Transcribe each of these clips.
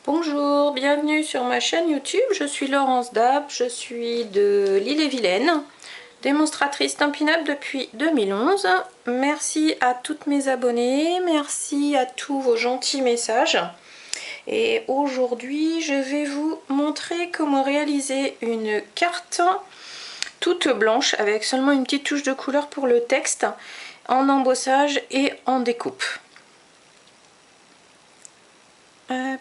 Bonjour, bienvenue sur ma chaîne YouTube, je suis Laurence Dab, je suis de l'Ille-et-Vilaine, démonstratrice d'un pin-up depuis 2011. Merci à toutes mes abonnées, merci à tous vos gentils messages. Et aujourd'hui, je vais vous montrer comment réaliser une carte toute blanche avec seulement une petite touche de couleur pour le texte, en embossage et en découpe. Hop.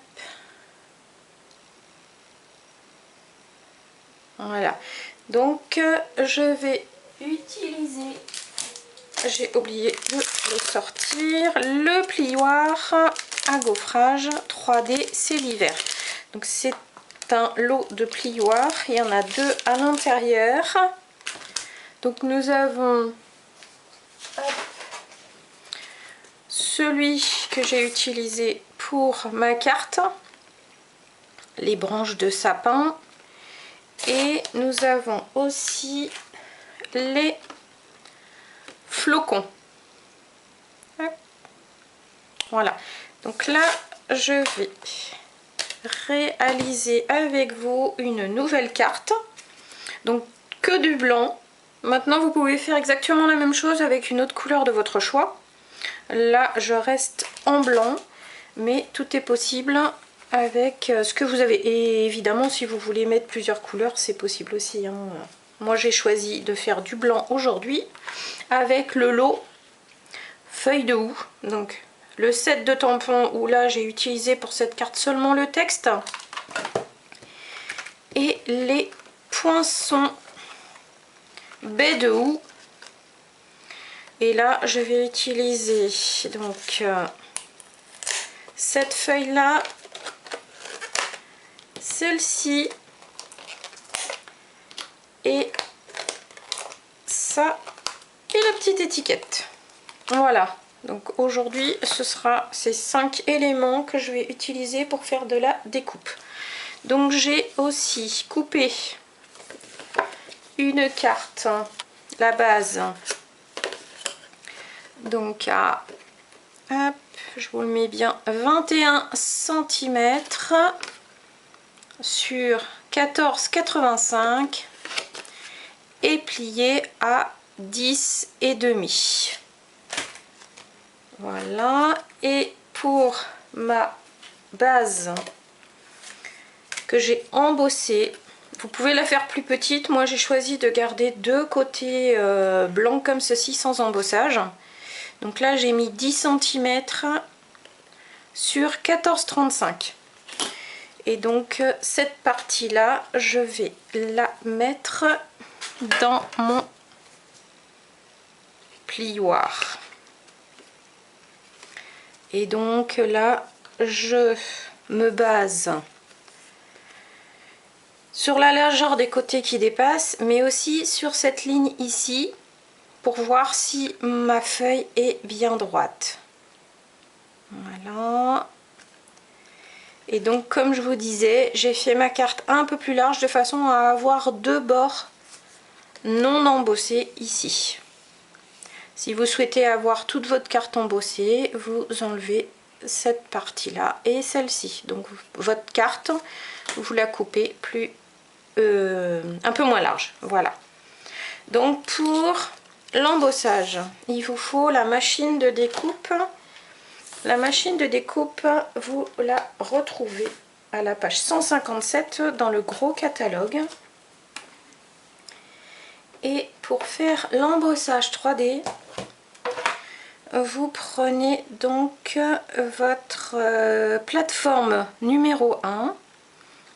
Voilà, donc je vais utiliser, j'ai oublié de le sortir, le plioir à gaufrage 3D, c'est l'hiver. Donc c'est un lot de plioirs, il y en a deux à l'intérieur. Donc nous avons celui que j'ai utilisé pour ma carte, les branches de sapin. Et nous avons aussi les flocons. Voilà. Donc là, je vais réaliser avec vous une nouvelle carte. Donc que du blanc. Maintenant, vous pouvez faire exactement la même chose avec une autre couleur de votre choix. Là, je reste en blanc, mais tout est possible avec ce que vous avez. Et évidemment, si vous voulez mettre plusieurs couleurs, c'est possible aussi, hein. Moi, j'ai choisi de faire du blanc aujourd'hui avec le lot feuille de houx. Donc, le set de tampons où là, j'ai utilisé pour cette carte seulement le texte. Et les poinçons baies de houx. Et là, je vais utiliser donc cette feuille-là, celle-ci et ça et la petite étiquette. Voilà, donc aujourd'hui ce sera ces 5 éléments que je vais utiliser pour faire de la découpe. Donc j'ai aussi coupé une carte, la base, donc à, hop, je vous le mets bien, 21 cm sur 14,85 et plié à 10,5. Voilà, et pour ma base que j'ai embossée, vous pouvez la faire plus petite. Moi j'ai choisi de garder deux côtés blancs comme ceci sans embossage. Donc là j'ai mis 10 cm sur 14,35. Et donc cette partie là, je vais la mettre dans mon plioir. Et donc là, je me base sur la largeur des côtés qui dépassent, mais aussi sur cette ligne ici, pour voir si ma feuille est bien droite. Voilà. Et donc, comme je vous disais, j'ai fait ma carte un peu plus large de façon à avoir deux bords non embossés ici. Si vous souhaitez avoir toute votre carte embossée, vous enlevez cette partie-là et celle-ci. Donc, votre carte, vous la coupez plus, un peu moins large. Voilà. Donc, pour l'embossage, il vous faut la machine de découpe. La machine de découpe, vous la retrouvez à la page 157 dans le gros catalogue. Et pour faire l'embossage 3D, vous prenez donc votre plateforme numéro 1,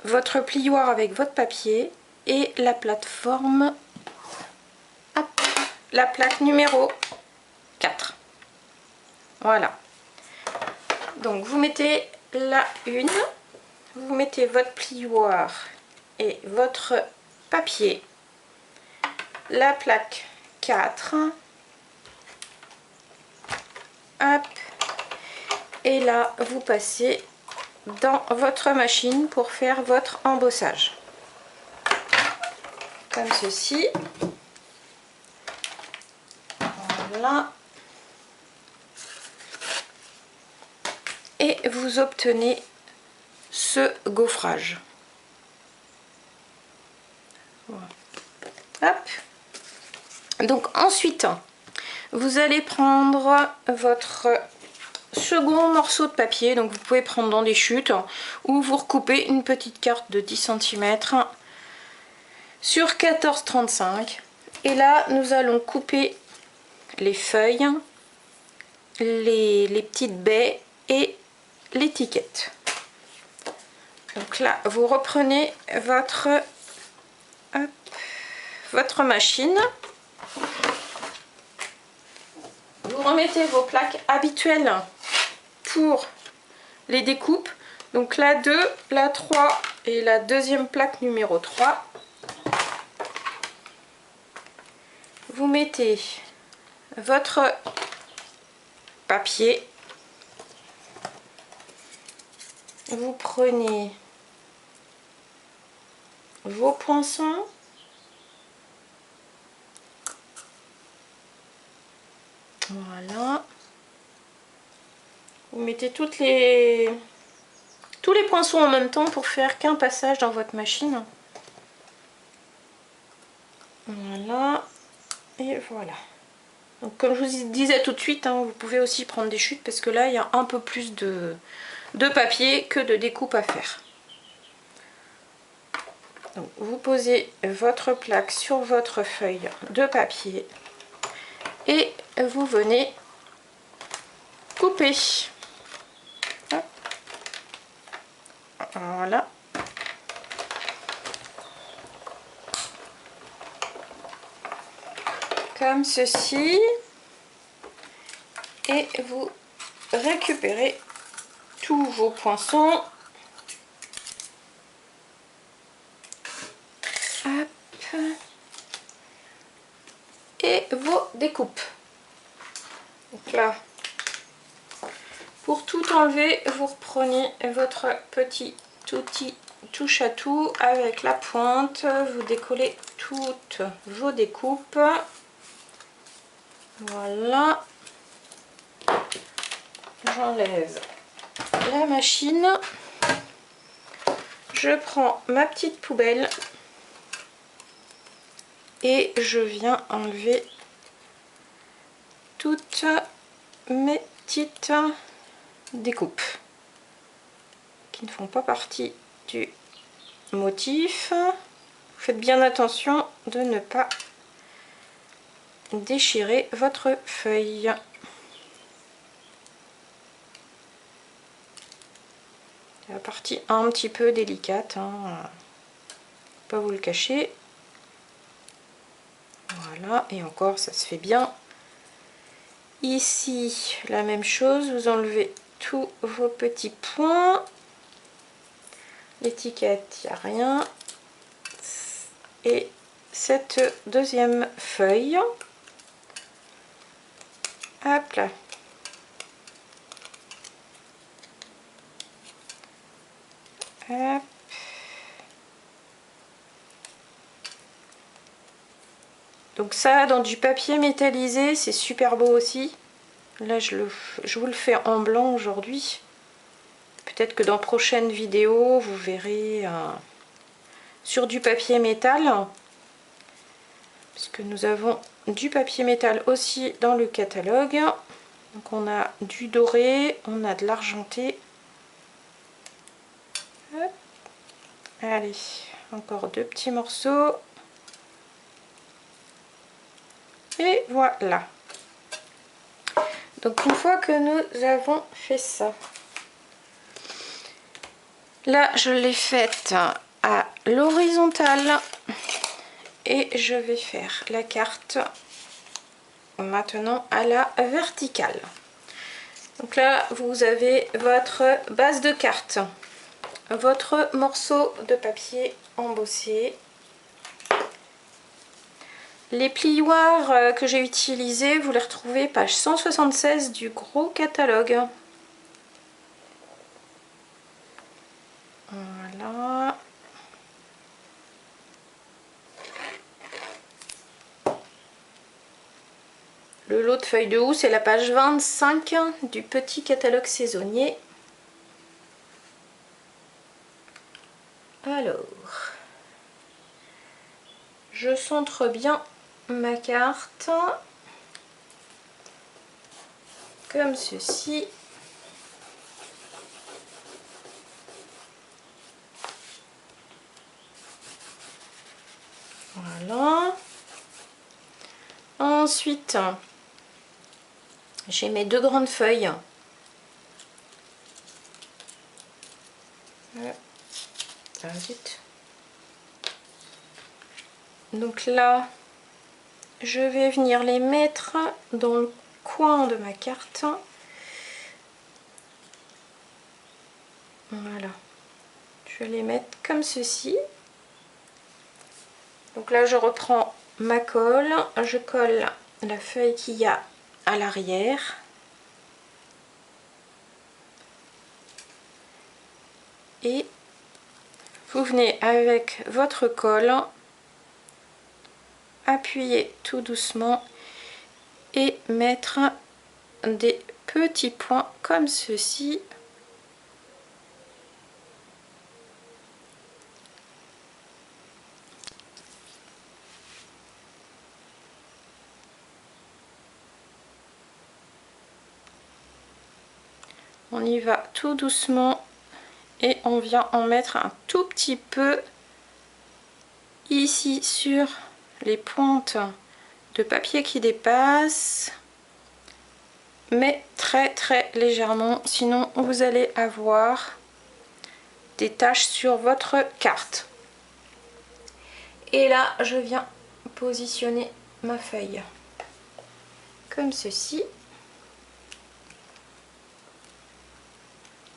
votre plioir avec votre papier et la plateforme, hop, la plaque numéro 4. Voilà. Donc vous mettez la une, vous mettez votre plioir et votre papier, la plaque 4, hop, et là vous passez dans votre machine pour faire votre embossage. Comme ceci. Voilà. Et vous obtenez ce gaufrage. Voilà. Hop. Donc ensuite, vous allez prendre votre second morceau de papier, donc vous pouvez prendre dans des chutes ou vous recoupez une petite carte de 10 cm sur 14,35 et là nous allons couper les feuilles, les petites baies et l'étiquette. Donc là vous reprenez votre machine, vous remettez vos plaques habituelles pour les découpes, donc la 2, la 3 et la deuxième plaque numéro 3. Vous mettez votre papier, vous prenez vos poinçons, voilà, vous mettez tous les poinçons en même temps pour faire qu'un passage dans votre machine. Voilà, et voilà. Donc comme je vous disais tout de suite, hein, vous pouvez aussi prendre des chutes parce que là il y a un peu plus de papier que de découpe à faire. Donc, vous posez votre plaque sur votre feuille de papier et vous venez couper. Hop. Voilà. Comme ceci. Et vous récupérez tous vos poinçons. Hop. Et vos découpes. Donc là, pour tout enlever, vous reprenez votre petit outil touche à tout avec la pointe, vous décollez toutes vos découpes. Voilà. J'enlève la machine. Je prends ma petite poubelle et je viens enlever toutes mes petites découpes qui ne font pas partie du motif. Faites bien attention de ne pas déchirer votre feuille. C'est la partie un petit peu délicate, hein. Pas vous le cacher. Voilà, et encore ça se fait bien. Ici la même chose, vous enlevez tous vos petits points. L'étiquette, il n'y a rien. Et cette deuxième feuille, hop là. Hop. Donc ça, dans du papier métallisé, c'est super beau aussi. Là, je vous le fais en blanc aujourd'hui. Peut-être que dans prochaines vidéos, vous verrez sur du papier métal. Puisque nous avons du papier métal aussi dans le catalogue. Donc on a du doré, on a de l'argenté. Allez, encore deux petits morceaux. Et voilà. Donc une fois que nous avons fait ça, là je l'ai faite à l'horizontale et je vais faire la carte maintenant à la verticale. Donc là vous avez votre base de carte, votre morceau de papier embossé, les plioirs que j'ai utilisés, vous les retrouvez page 176 du gros catalogue. Voilà. Le lot de feuilles de houx, c'est la page 25 du petit catalogue saisonnier. Alors, je centre bien ma carte comme ceci. Voilà. Ensuite, j'ai mes deux grandes feuilles. Ah, vite. Donc là, je vais venir les mettre dans le coin de ma carte. Voilà. Je vais les mettre comme ceci. Donc là, je reprends ma colle. Je colle la feuille qu'il y a à l'arrière. Et vous venez avec votre colle, appuyer tout doucement et mettre des petits points comme ceci. On y va tout doucement et on vient en mettre un tout petit peu ici sur les pointes de papier qui dépassent, mais très légèrement, sinon vous allez avoir des taches sur votre carte. Et là, je viens positionner ma feuille comme ceci.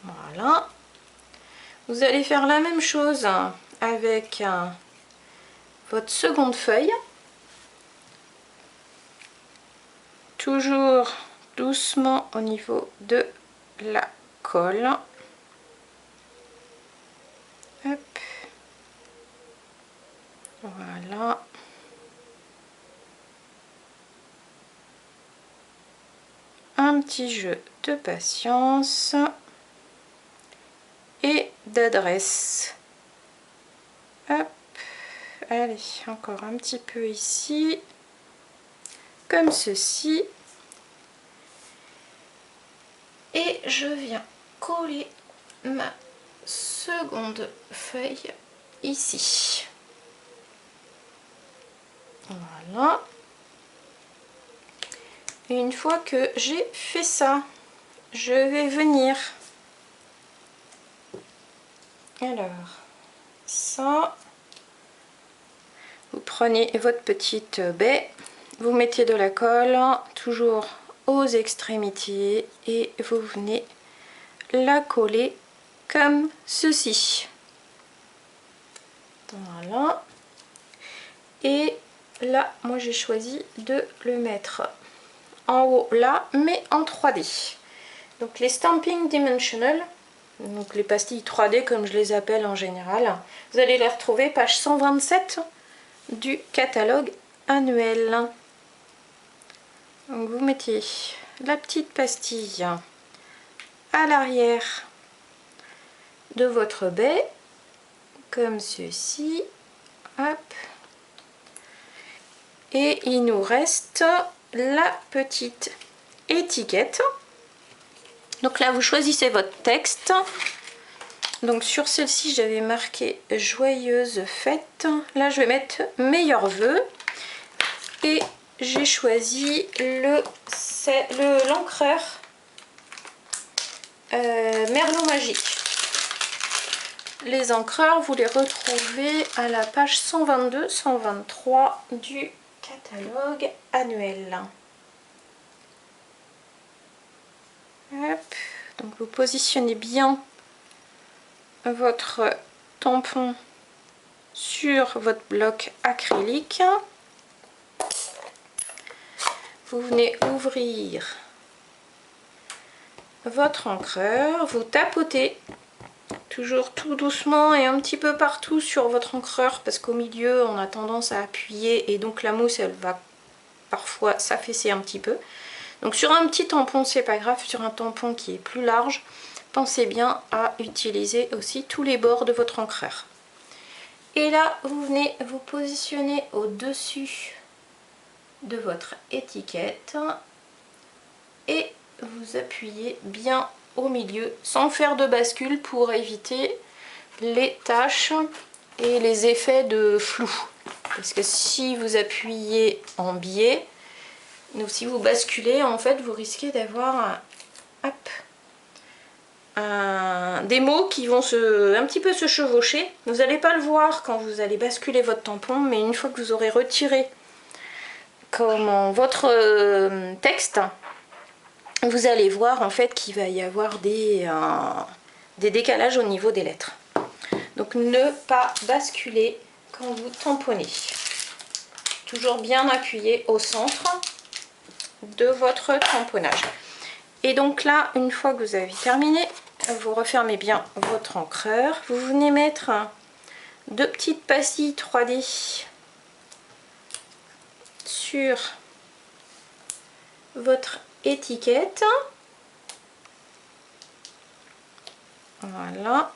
Voilà. Vous allez faire la même chose avec votre seconde feuille. Toujours doucement au niveau de la colle. Hop. Voilà. Un petit jeu de patience et d'adresse. Hop. Allez, encore un petit peu ici. Comme ceci. Et je viens coller ma seconde feuille ici. Voilà. Et une fois que j'ai fait ça, je vais venir, alors ça, vous prenez votre petite baie, vous mettez de la colle toujours aux extrémités et vous venez la coller comme ceci. Voilà. Et là, moi j'ai choisi de le mettre en haut là, mais en 3D. Donc les Stampin' Dimensional, donc les pastilles 3D comme je les appelle en général, vous allez les retrouver page 127 du catalogue annuel. Donc vous mettez la petite pastille à l'arrière de votre baie comme ceci. Hop. Et il nous reste la petite étiquette. Donc là, vous choisissez votre texte. Donc sur celle-ci, j'avais marqué joyeuse fête. Là, je vais mettre meilleurs vœux. Et j'ai choisi l'encreur Merlot Magique. Les encreurs, vous les retrouvez à la page 122-123 du catalogue annuel. Hop. Donc vous positionnez bien votre tampon sur votre bloc acrylique. Vous venez ouvrir votre encreur, vous tapotez toujours tout doucement et un petit peu partout sur votre encreur parce qu'au milieu on a tendance à appuyer et donc la mousse elle va parfois s'affaisser un petit peu. Donc sur un petit tampon c'est pas grave, sur un tampon qui est plus large, pensez bien à utiliser aussi tous les bords de votre encreur. Et là, vous venez vous positionner au-dessus de votre étiquette et vous appuyez bien au milieu sans faire de bascule pour éviter les taches et les effets de flou. Parce que si vous appuyez en biais, donc si vous basculez, en fait, vous risquez d'avoir des mots qui vont un petit peu se chevaucher. Vous n'allez pas le voir quand vous allez basculer votre tampon, mais une fois que vous aurez retiré votre texte, vous allez voir en fait qu'il va y avoir des décalages au niveau des lettres. Donc ne pas basculer quand vous tamponnez. Toujours bien appuyé au centre de votre tamponnage. Et donc là, une fois que vous avez terminé, vous refermez bien votre encreur. Vous venez mettre deux petites pastilles 3D sur votre étiquette. Voilà.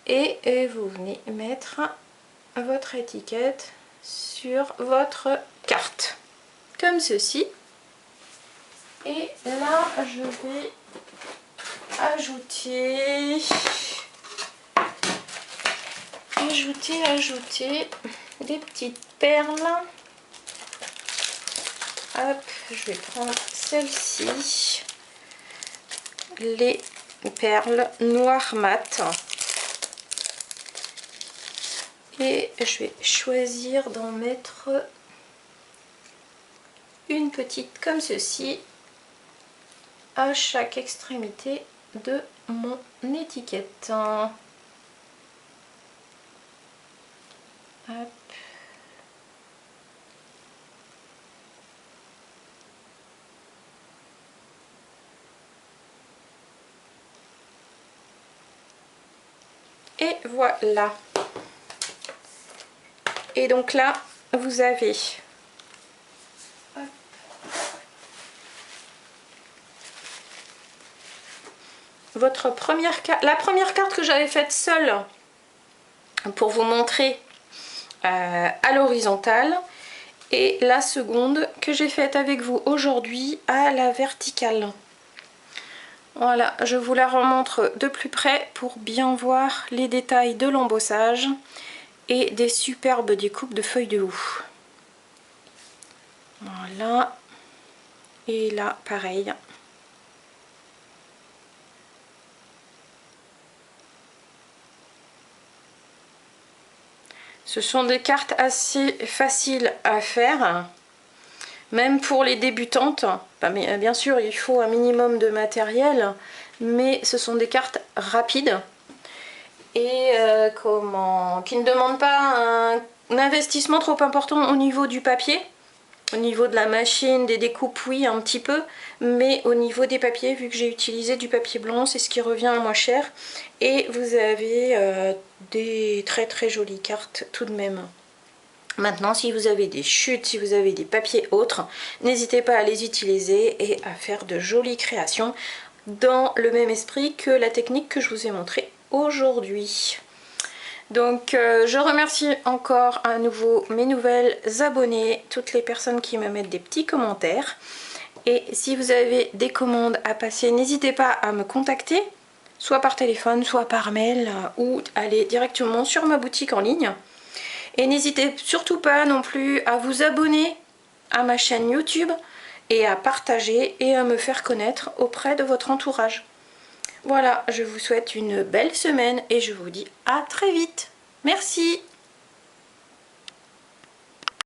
Et vous venez mettre votre étiquette sur votre carte. Comme ceci. Et là, je vais ajouter des petites perles. Hop, je vais prendre celle-ci, les perles noires mat, et je vais choisir d'en mettre une petite comme ceci à chaque extrémité de mon étiquette. Hop. Et voilà. Et donc là, vous avez votre première carte, la première carte que j'avais faite seule pour vous montrer à l'horizontale, et la seconde que j'ai faite avec vous aujourd'hui à la verticale. Voilà, je vous la remontre de plus près pour bien voir les détails de l'embossage et des superbes découpes de feuilles de houx. Voilà, et là pareil. Ce sont des cartes assez faciles à faire, même pour les débutantes. Mais bien sûr, il faut un minimum de matériel, mais ce sont des cartes rapides et qui ne demandent pas un investissement trop important au niveau du papier. Au niveau de la machine, des découpes, oui, un petit peu, mais au niveau des papiers, vu que j'ai utilisé du papier blanc, c'est ce qui revient à moins cher. Et vous avez des très très jolies cartes tout de même. Maintenant, si vous avez des chutes, si vous avez des papiers autres, n'hésitez pas à les utiliser et à faire de jolies créations dans le même esprit que la technique que je vous ai montrée aujourd'hui. Donc je remercie encore à nouveau mes nouvelles abonnées, toutes les personnes qui me mettent des petits commentaires. Et si vous avez des commandes à passer, n'hésitez pas à me contacter, soit par téléphone, soit par mail, ou aller directement sur ma boutique en ligne. Et n'hésitez surtout pas non plus à vous abonner à ma chaîne YouTube et à partager et à me faire connaître auprès de votre entourage. Voilà, je vous souhaite une belle semaine et je vous dis à très vite. Merci.